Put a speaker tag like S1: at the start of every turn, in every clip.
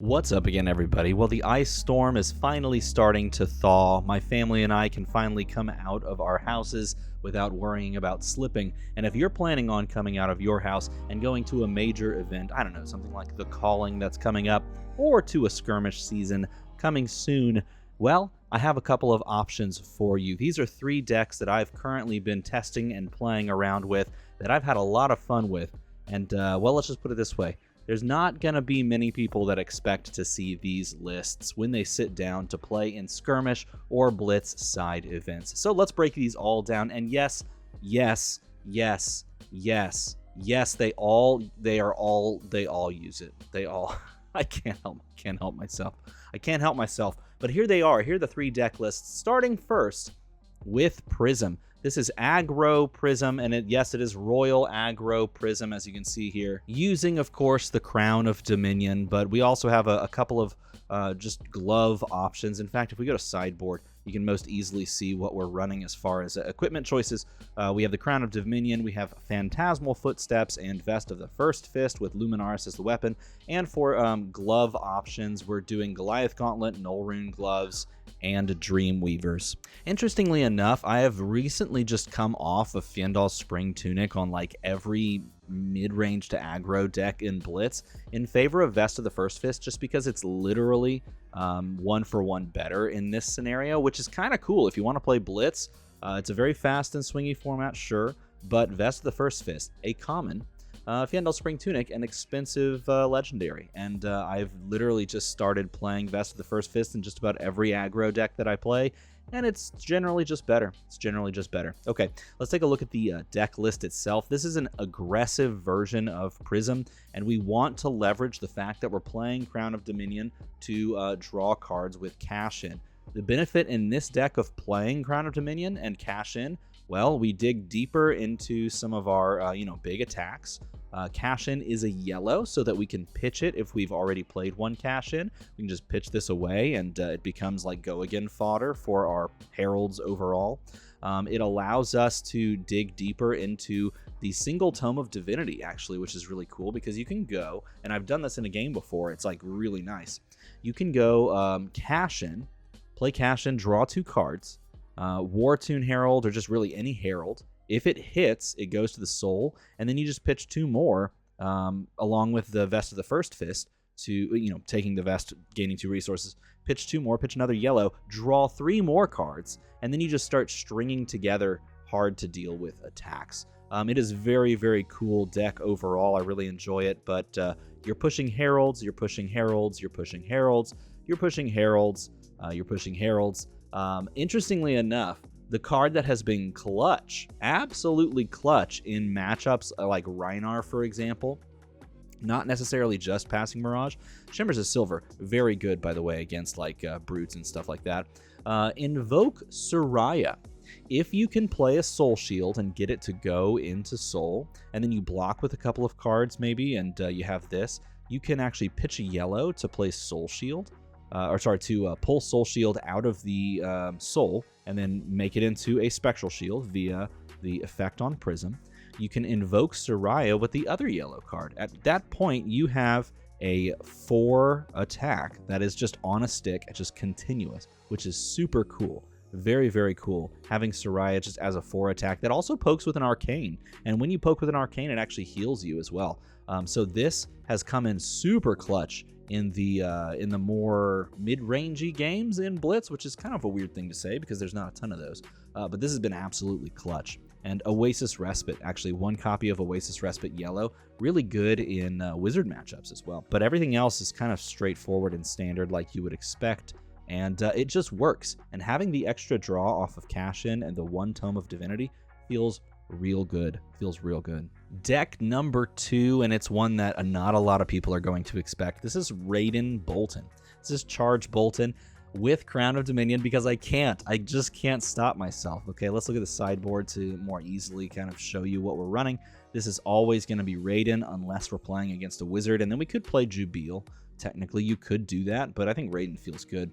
S1: What's up again, everybody? Well, the ice storm is finally starting to thaw. My family and I can finally come out of our houses without worrying about slipping. And if you're planning on coming out of your house and going to a major event, I don't know, something like the Calling that's coming up, or to a skirmish season coming soon, well, I have a couple of options for you. These are 3 decks that I've currently been testing and playing around with that I've had a lot of fun with. And, well, let's just put it this way. There's not going to be many people that expect to see these lists when they sit down to play in skirmish or blitz side events. So let's break these all down. And yes, they all use it. They all I can't help myself. But here they are. Here are the 3 deck lists, starting first with Prism. This is Aggro Prism, and it is Royal Aggro Prism, as you can see here, using, of course, the Crown of Dominion, but we also have a couple of just glove options. In fact, if we go to sideboard, you can most easily see what we're running as far as equipment choices. We have the Crown of Dominion, we have Phantasmal Footsteps, and Vest of the First Fist with Luminaris as the weapon. And for glove options, we're doing Goliath Gauntlet, Null Rune Gloves, and Dreamweavers. Interestingly enough, I have recently just come off of Fjendal's Spring Tunic on like every mid-range to aggro deck in Blitz in favor of Vest of the First Fist, just because it's literally 1-for-1 better in this scenario, which is kind of cool. If you want to play Blitz, it's a very fast and swingy format, sure, but Vest of the First Fist, a common, Fjendal's Spring Tunic, an expensive legendary, and I've literally just started playing Vest of the First Fist in just about every aggro deck that I play, and it's generally just better. Okay, let's take a look at the deck list itself. This is an aggressive version of Prism, and we want to leverage the fact that we're playing Crown of Dominion to draw cards with Cash In. The benefit in this deck of playing Crown of Dominion and Cash In, well, we dig deeper into some of our, big attacks. Cash In is a yellow so that we can pitch it if we've already played one Cash In. We can just pitch this away and it becomes like go again fodder for our heralds overall. It allows us to dig deeper into the single Tome of Divinity, actually, which is really cool because you can go, and I've done this in a game before, it's like really nice. You can go Cash In, play Cash In, draw 2 cards, Wartune Herald, or just really any Herald. If it hits, it goes to the Soul, and then you just pitch 2 more along with the Vest of the First Fist to, taking the Vest, gaining 2 resources, pitch 2 more, pitch another yellow, draw 3 more cards, and then you just start stringing together hard to deal with attacks. It is very, very cool deck overall. I really enjoy it, but you're pushing Heralds, you're pushing Heralds, you're pushing Heralds, you're pushing Heralds, you're pushing Heralds. Interestingly enough, the card that has been clutch, absolutely clutch in matchups like Rhinar, for example, not necessarily just passing Mirage. Shimmers of Silver, very good, by the way, against like Brutes and stuff like that. Invoke Soraya. If you can play a Soul Shield and get it to go into Soul, and then you block with a couple of cards maybe, and you have this, you can actually pitch a yellow to play Soul Shield. To pull Soul Shield out of the Soul and then make it into a Spectral Shield via the effect on Prism. You can invoke Soraya with the other yellow card. At that point, you have a 4 attack that is just on a stick, it's just continuous, which is super cool. Very, very cool. Having Soraya just as a 4 attack that also pokes with an Arcane. And when you poke with an Arcane, it actually heals you as well. So this has come in super clutch in the more mid-rangey games in Blitz, which is kind of a weird thing to say because there's not a ton of those. But this has been absolutely clutch. And Oasis Respite, actually 1 copy of Oasis Respite yellow, really good in Wizard matchups as well. But everything else is kind of straightforward and standard like you would expect. And it just works. And having the extra draw off of Cash In and the 1 Tome of Divinity feels real good. Deck number 2, and it's one that not a lot of people are going to expect. This is Raiden Boltyn. This is Charge Boltyn with Crown of Dominion because I just can't stop myself. Okay, let's look at the sideboard to more easily kind of show you what we're running. This is always going to be Raiden unless we're playing against a Wizard, and then we could play Jubil. Technically, you could do that, but I think Raiden feels good.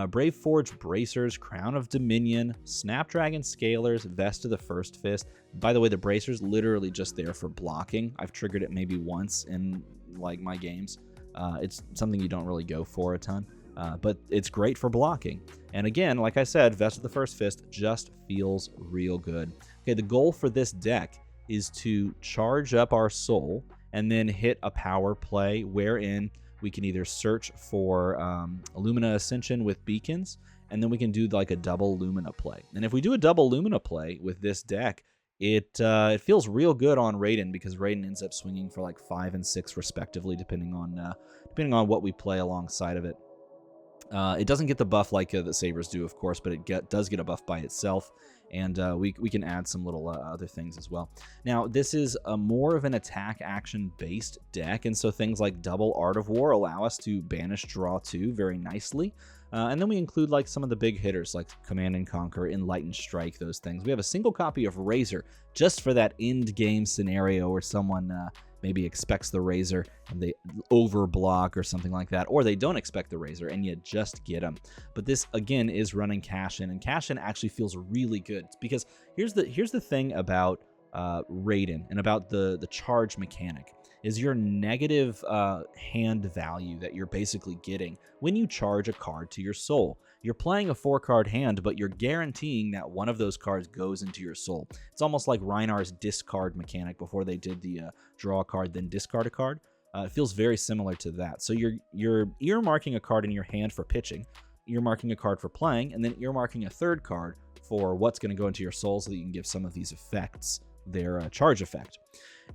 S1: Brave Forge Bracers, Crown of Dominion, Snapdragon Scalers, Vest of the First Fist. By the way, the Bracers literally just there for blocking. I've triggered it maybe once in like my games. It's something you don't really go for a ton, but it's great for blocking. And again, like I said, Vest of the First Fist just feels real good. Okay, the goal for this deck is to charge up our soul and then hit a power play wherein we can either search for Lumina Ascension with beacons, and then we can do like a double Lumina play. And if we do a double Lumina play with this deck, it feels real good on Raiden, because Raiden ends up swinging for like 5 and 6 respectively, depending on what we play alongside of it. It doesn't get the buff like the Sabers do, of course, but it does get a buff by itself, and we can add some little other things as well. Now, this is a more of an attack action-based deck, and so things like double Art of War allow us to banish draw 2 very nicely. And then we include like some of the big hitters like Command and Conquer, Enlightened Strike, those things. We have a single copy of Razor just for that end game scenario where someone maybe expects the Razor and they overblock or something like that, or they don't expect the Razor and you just get them. But this again is running Cash In, and Cash In actually feels really good, because here's the thing about Raiden and about the charge mechanic is your negative hand value that you're basically getting when you charge a card to your soul. You're playing a 4-card hand, but you're guaranteeing that one of those cards goes into your soul. It's almost like Reinar's discard mechanic before they did the draw a card, then discard a card. It feels very similar to that. So you're earmarking a card in your hand for pitching, earmarking a card for playing, and then earmarking a third card for what's going to go into your soul so that you can give some of these effects their charge effect.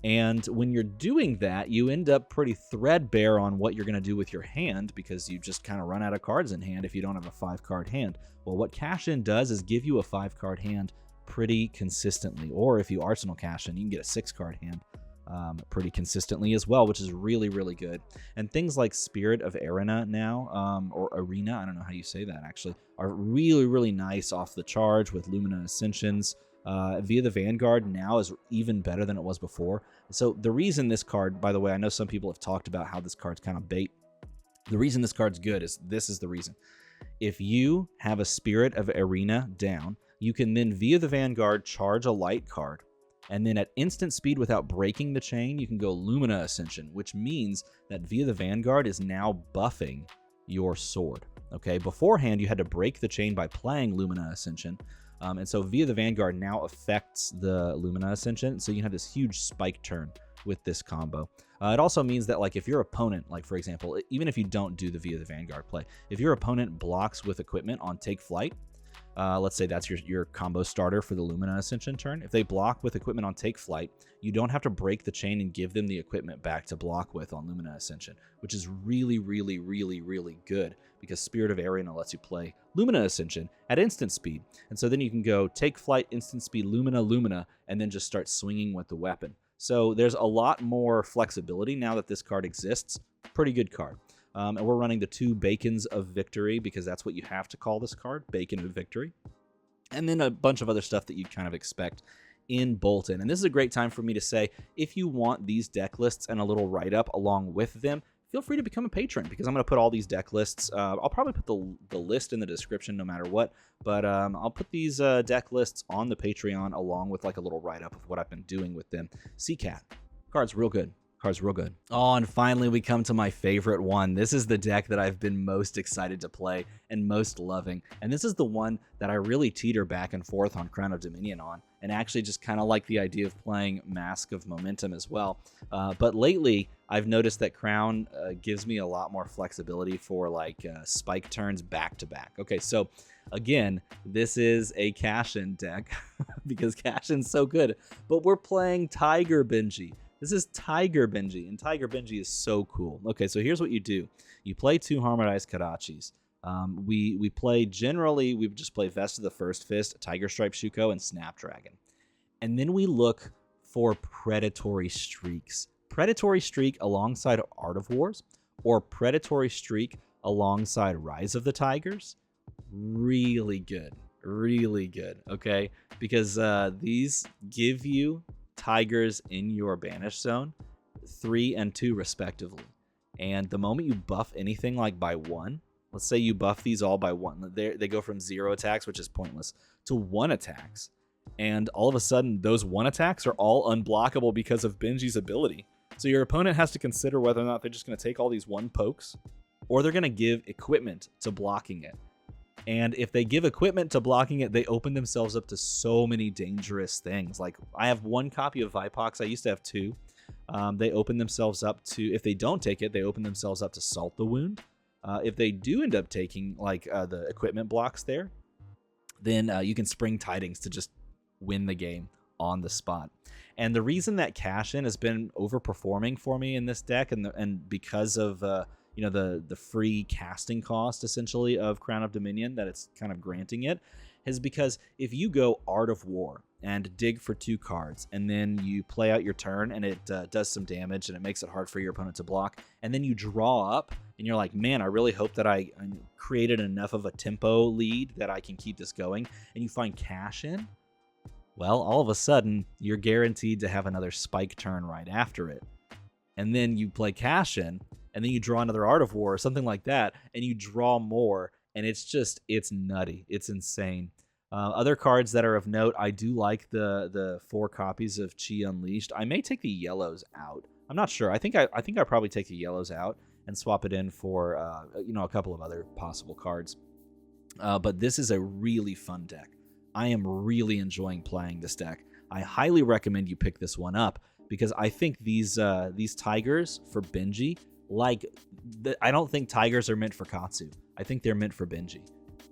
S1: And when you're doing that, you end up pretty threadbare on what you're going to do with your hand, because you just kind of run out of cards in hand if you don't have a 5-card hand. Well, what Cash In does is give you a 5-card hand pretty consistently, or if you Arsenal Cash In, you can get a 6-card hand pretty consistently as well, which is really, really good. And things like Spirit of Arena now, or Arena, I don't know how you say that actually, are really, really nice off the charge with Lumina Ascensions. Via the Vanguard now is even better than it was before. So the reason this card, by the way, I know some people have talked about how this card's kind of bait. The reason this card's good is this is the reason. If you have a Spirit of Arena down, you can then via the Vanguard charge a light card, and then at instant speed without breaking the chain, you can go Lumina Ascension, which means that via the Vanguard is now buffing your sword. Okay, beforehand you had to break the chain by playing Lumina Ascension. And so via the Vanguard now affects the Lumina Ascension, so you can have this huge spike turn with this combo. It also means that, like, if your opponent, like for example, even if you don't do the via the Vanguard play, if your opponent blocks with equipment on Take Flight, let's say that's your combo starter for the Lumina Ascension turn. If they block with equipment on Take Flight, you don't have to break the chain and give them the equipment back to block with on Lumina Ascension, which is really, really, really, really good, because Spirit of Arena lets you play Lumina Ascension at instant speed. And so then you can go Take Flight, instant speed, Lumina, and then just start swinging with the weapon. So there's a lot more flexibility now that this card exists. Pretty good card. And we're running the 2 Bacons of Victory, because that's what you have to call this card, Bacon of Victory. And then a bunch of other stuff that you'd kind of expect in Boltyn. And this is a great time for me to say, if you want these deck lists and a little write-up along with them, feel free to become a patron, because I'm going to put all these deck lists. I'll probably put the list in the description no matter what, but I'll put these deck lists on the Patreon along with like a little write-up of what I've been doing with them. CCAT. Card's real good. Card's real good. Oh, and finally we come to my favorite one. This is the deck that I've been most excited to play and most loving. And this is the one that I really teeter back and forth on Crown of Dominion on, and actually just kind of like the idea of playing Mask of Momentum as well. But lately, I've noticed that Crown gives me a lot more flexibility for like spike turns back to back. Okay, so again, this is a Cash-In deck because Cash-In's so good, but we're playing Tiger Benji. This is Tiger Benji, and Tiger Benji is so cool. Okay, so here's what you do. You play 2 Harmonized Kadachis. We play, generally, we just play Vest of the First Fist, Tiger Stripe Shuko, and Snapdragon. And then we look for Predatory Streaks. Predatory Streak alongside Art of Wars, or Predatory Streak alongside Rise of the Tigers. Really good. Really good, okay? Because these give you Tigers in your banish zone, 3 and 2 respectively. And the moment you buff anything like by 1, let's say you buff these all by 1, they go from 0 attacks, which is pointless, to 1 attacks. And all of a sudden, those 1 attacks are all unblockable because of Benji's ability. So your opponent has to consider whether or not they're just going to take all these 1 pokes, or they're going to give equipment to blocking it. And if they give equipment to blocking it, they open themselves up to so many dangerous things. Like, I have 1 copy of Vipox. I used to have 2. They open themselves up to, if they don't take it, they open themselves up to Salt the Wound. If they do end up taking, like, the equipment blocks there, then you can Spring Tidings to just win the game on the spot. And the reason that Cash-In has been overperforming for me in this deck, and because of the free casting cost essentially of Crown of Dominion that it's kind of granting it, is because if you go Art of War and dig for 2 cards, and then you play out your turn and it does some damage and it makes it hard for your opponent to block, and then you draw up and you're like, man, I really hope that I created enough of a tempo lead that I can keep this going, and you find Cash-In, well, all of a sudden you're guaranteed to have another spike turn right after it. And then you play Cash-In, and then you draw another Art of War or something like that, and you draw more, and it's nutty. It's insane. Other cards that are of note, I do like the 4 copies of Chi Unleashed. I may take the yellows out. I'm not sure. I think I probably take the yellows out and swap it in for a couple of other possible cards. But this is a really fun deck. I am really enjoying playing this deck. I highly recommend you pick this one up, because I think these tigers for Benji, I don't think tigers are meant for Katsu. I think they're meant for Benji.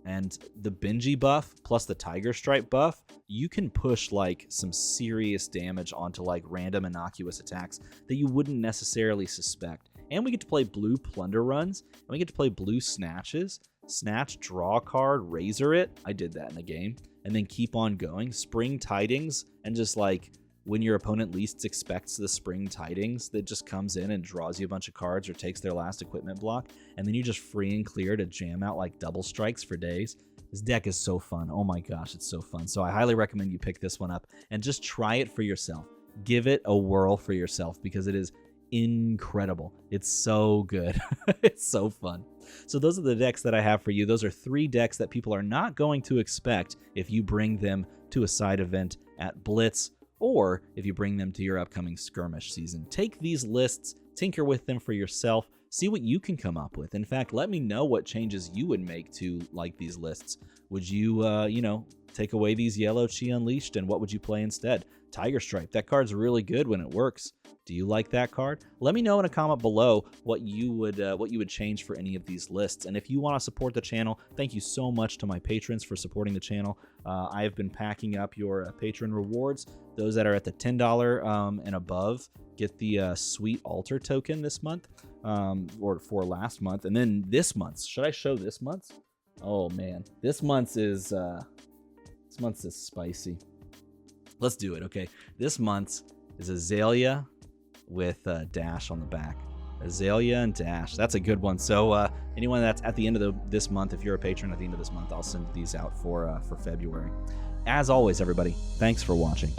S1: And the Benji buff plus the Tiger Stripe buff, you can push like some serious damage onto like random innocuous attacks that you wouldn't necessarily suspect. And we get to play blue plunder runs, and we get to play blue snatches. Snatch, draw a card, razor it. I did that in the game. And then keep on going. Spring Tidings, and just like when your opponent least expects the Spring Tidings, that just comes in and draws you a bunch of cards or takes their last equipment block, and then you just free and clear to jam out like double strikes for days. This deck is so fun. Oh my gosh, it's so fun. So I highly recommend you pick this one up and just try it for yourself. Give it a whirl for yourself, because it is incredible. It's so good. It's so fun. So those are the decks that I have for you. Those are 3 decks that people are not going to expect if you bring them to a side event at Blitz, or if you bring them to your upcoming Skirmish season. Take these lists, tinker with them for yourself, see what you can come up with. In fact, let me know what changes you would make to like these lists. Would you, take away these yellow Chi Unleashed, and what would you play instead? Tiger Stripe, that card's really good when it works. Do you like that card? Let me know in a comment below what you would change for any of these lists. And if you want to support the channel, thank you so much to my patrons for supporting the channel. I have been packing up your patron rewards. Those that are at the $10 and above get the sweet altar token this month, or for last month. And then this month, should I show this month's? Oh man, this month's is spicy. Let's do it. Okay, this month's is Azalea with Dash on the back. Azalea and Dash. That's a good one. So anyone that's at the end of this month, if you're a patron at the end of this month, I'll send these out for February. As always, everybody, thanks for watching.